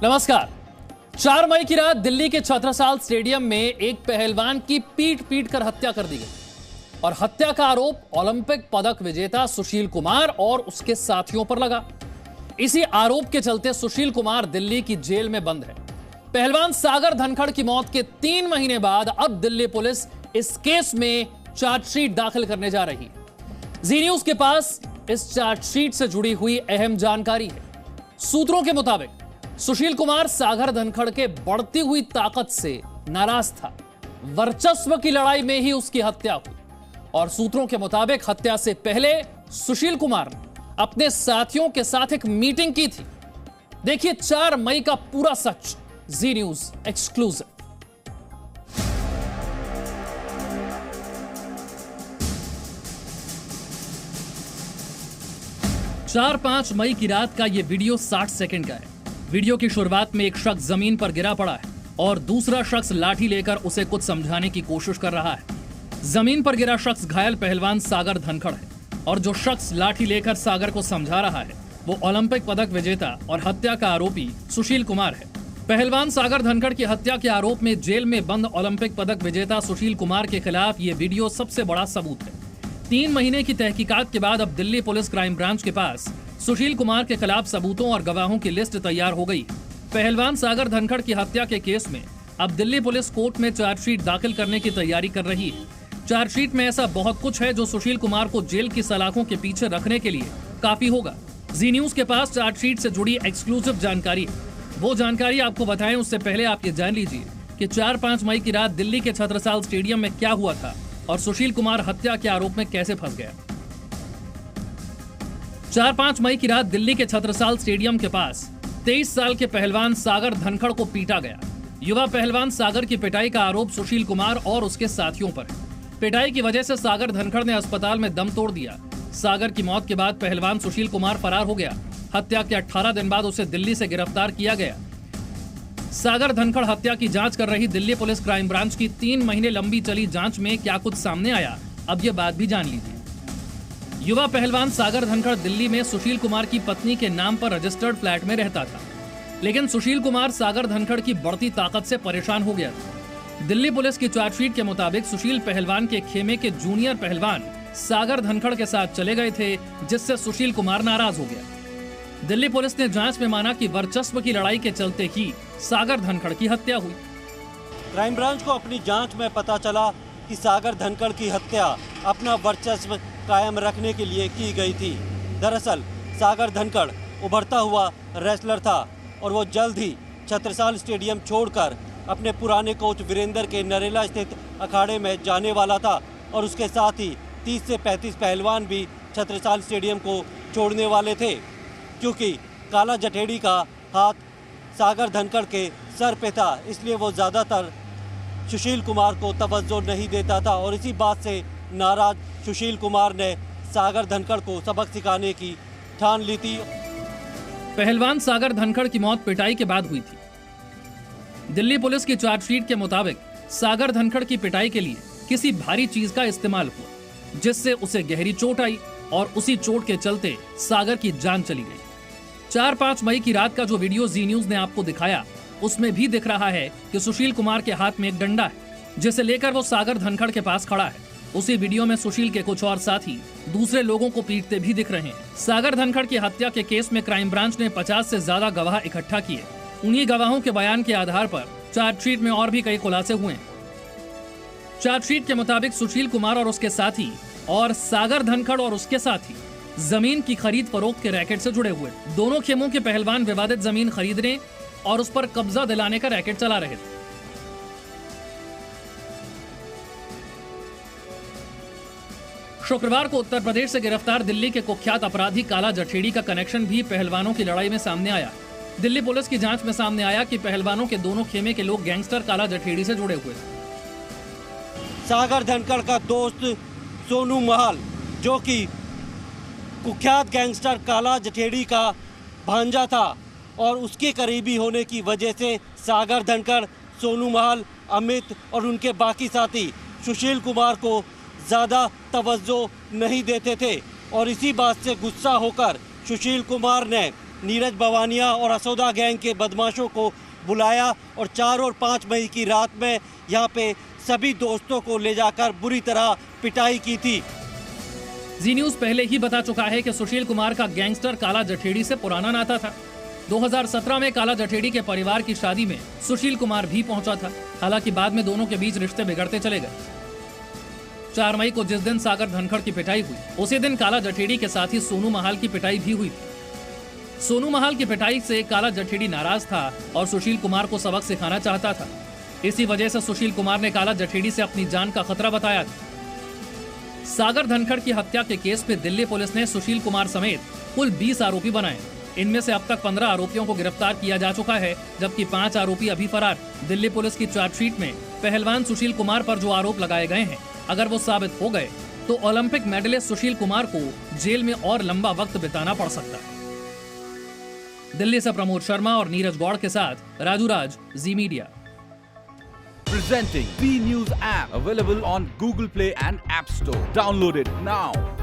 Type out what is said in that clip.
नमस्कार। 4 मई की रात दिल्ली के छत्रसाल स्टेडियम में एक पहलवान की पीट पीट कर हत्या कर दी गई और हत्या का आरोप ओलंपिक पदक विजेता सुशील कुमार और उसके साथियों पर लगा। इसी आरोप के चलते सुशील कुमार दिल्ली की जेल में बंद है। पहलवान सागर धनखड़ की मौत के 3 महीने बाद अब दिल्ली पुलिस इस केस में चार्जशीट दाखिल करने जा रही है। जी न्यूज के पास इस चार्जशीट से जुड़ी हुई अहम जानकारी है। सूत्रों के मुताबिक सुशील कुमार सागर धनखड़ के बढ़ती हुई ताकत से नाराज था। वर्चस्व की लड़ाई में ही उसकी हत्या हुई और सूत्रों के मुताबिक हत्या से पहले सुशील कुमार ने अपने साथियों के साथ एक मीटिंग की थी। देखिए 4 मई का पूरा सच, जी न्यूज एक्सक्लूसिव। 4-5 मई की रात का यह वीडियो 60 सेकंड का है। वीडियो की शुरुआत में एक शख्स जमीन पर गिरा पड़ा है और दूसरा शख्स लाठी लेकर उसे कुछ समझाने की कोशिश कर रहा है। जमीन पर गिरा शख्स घायल पहलवान सागर धनखड़ है और जो शख्स लाठी लेकर सागर को समझा रहा है वो ओलंपिक पदक विजेता और हत्या का आरोपी सुशील कुमार है। पहलवान सागर धनखड़ की हत्या के आरोप में जेल में बंद ओलंपिक पदक विजेता सुशील कुमार के खिलाफ ये वीडियो सबसे बड़ा सबूत है। 3 महीने की तहकीकात के बाद अब दिल्ली पुलिस क्राइम ब्रांच के पास सुशील कुमार के खिलाफ सबूतों और गवाहों की लिस्ट तैयार हो गई। पहलवान सागर धनखड़ की हत्या के केस में अब दिल्ली पुलिस कोर्ट में चार्जशीट दाखिल करने की तैयारी कर रही है। चार्जशीट में ऐसा बहुत कुछ है जो सुशील कुमार को जेल की सलाखों के पीछे रखने के लिए काफी होगा। जी न्यूज के पास चार्जशीट से जुड़ी एक्सक्लूसिव जानकारी है। वो जानकारी आपको बताएं उससे पहले आप ये जान लीजिए कि 4-5 मई की रात दिल्ली के छत्रसाल स्टेडियम में क्या हुआ था और सुशील कुमार हत्या के आरोप में कैसे फंस गया। 4-5 मई की रात दिल्ली के छत्रसाल स्टेडियम के पास 23 साल के पहलवान सागर धनखड़ को पीटा गया। युवा पहलवान सागर की पिटाई का आरोप सुशील कुमार और उसके साथियों पर है। पिटाई की वजह से सागर धनखड़ ने अस्पताल में दम तोड़ दिया। सागर की मौत के बाद पहलवान सुशील कुमार फरार हो गया। हत्या के 18 दिन बाद उसे दिल्ली से गिरफ्तार किया गया। सागर धनखड़ हत्या की जांच कर रही दिल्ली पुलिस क्राइम ब्रांच की 3 महीने लंबी चली जांच में क्या कुछ सामने आया, अब ये बात भी जान लीजिए। युवा पहलवान सागर धनखड़ दिल्ली में सुशील कुमार की पत्नी के नाम पर रजिस्टर्ड फ्लैट में रहता था, लेकिन सुशील कुमार सागर धनखड़ की बढ़ती ताकत से परेशान हो गया था। दिल्ली पुलिस की चार्जशीट के मुताबिक सुशील पहलवान के खेमे के जूनियर पहलवान सागर धनखड़ के साथ चले गए थे, जिससे सुशील कुमार नाराज हो गया। दिल्ली पुलिस ने जांच में माना कि वर्चस्व की लड़ाई के चलते ही सागर धनखड़ की हत्या हुई। क्राइम ब्रांच को अपनी जांच में पता चला कि सागर धनखड़ की हत्या अपना वर्चस्व कायम रखने के लिए की गई थी। दरअसल सागर धनखड़ उभरता हुआ रेसलर था और वो जल्द ही छत्रसाल स्टेडियम छोड़कर अपने पुराने कोच वीरेंद्र के नरेला स्थित अखाड़े में जाने वाला था और उसके साथ ही 30 से 35 पहलवान भी छत्रसाल स्टेडियम को छोड़ने वाले थे। क्योंकि काला जठेड़ी का हाथ सागर धनखड़ के सर पे था, इसलिए वो ज़्यादातर सुशील कुमार को तवज्जो नहीं देता था और इसी बात से नाराज सुशील कुमार ने सागर धनखड़ को सबक सिखाने की ठान ली थी। पहलवान सागर धनखड़ की मौत पिटाई के बाद हुई थी। दिल्ली पुलिस की चार्जशीट के मुताबिक सागर धनखड़ की पिटाई के लिए किसी भारी चीज का इस्तेमाल हुआ, जिससे उसे गहरी चोट आई और उसी चोट के चलते सागर की जान चली गई। 4-5 मई की रात का जो वीडियो जी न्यूज ने आपको दिखाया, उसमें भी दिख रहा है कि सुशील कुमार के हाथ में एक डंडा है, जिसे लेकर वो सागर धनखड़ के पास खड़ा है। उसी वीडियो में सुशील के कुछ और साथी दूसरे लोगों को पीटते भी दिख रहे हैं। सागर धनखड़ की हत्या के केस में क्राइम ब्रांच ने 50 से ज्यादा गवाह इकट्ठा किए। उन्हीं गवाहों के बयान के आधार पर चार्जशीट में और भी कई खुलासे हुए। चार्जशीट के मुताबिक सुशील कुमार और उसके साथी और सागर धनखड़ और उसके साथी जमीन की खरीद फरोख्त के रैकेट से जुड़े हुए। दोनों खेमों के पहलवान विवादित जमीन खरीदने और उस पर कब्जा दिलाने का रैकेट चला रहे थे। शुक्रवार को उत्तर प्रदेश से गिरफ्तार दिल्ली के कुख्यात अपराधी काला जठेड़ी का कनेक्शन भी पहलवानों की लड़ाई में सामने आया। दिल्ली पुलिस की जांच में सामने आया कि पहलवानों के दोनों खेमे के लोग गैंगस्टर काला जठेड़ी से जुड़े हुए थे। सागर धनखड़ का दोस्त सोनू महल, जो कि कुख्यात गैंगस्टर काला जठेड़ी का भांजा था और उसके करीबी होने की वजह से सागर धनखड़, सोनू महल, अमित और उनके बाकी साथी सुशील कुमार को ज़्यादा तवज्जो नहीं देते थे और इसी बात से गुस्सा होकर सुशील कुमार ने नीरज बवानिया और असोदा गैंग के बदमाशों को बुलाया और 4 और 5 मई की रात में यहाँ पे सभी दोस्तों को ले जाकर बुरी तरह पिटाई की थी। जी न्यूज पहले ही बता चुका है कि सुशील कुमार का गैंगस्टर काला जठेड़ी से पुराना नाता था। 2017 में काला जठेड़ी के परिवार की शादी में सुशील कुमार भी पहुंचा था। हालांकि बाद में दोनों के बीच रिश्ते बिगड़ते चले गए। 4 मई को जिस दिन सागर धनखड़ की पिटाई हुई, उसी दिन काला जठेड़ी के साथ ही सोनू महाल की पिटाई भी हुई। सोनू महाल की पिटाई से काला जठेड़ी नाराज था और सुशील कुमार को सबक सिखाना चाहता था। इसी वजह से सुशील कुमार ने काला जठेड़ी से अपनी जान का खतरा बताया था। सागर धनखड़ की हत्या के केस में दिल्ली पुलिस ने सुशील कुमार समेत कुल 20 आरोपी बनाए। इनमें से अब तक 15 आरोपियों को गिरफ्तार किया जा चुका है, जबकि 5 आरोपी अभी फरार। दिल्ली पुलिस की चार्जशीट में पहलवान सुशील कुमार पर जो आरोप लगाए गए हैं, अगर वो साबित हो गए तो ओलंपिक मेडलिस्ट सुशील कुमार को जेल में और लंबा वक्त बिताना पड़ सकता है। दिल्ली से प्रमोद शर्मा और नीरज गौड़ के साथ राजू राज, जी media. Presenting B News app, available on Google Play and App Store. Download it now.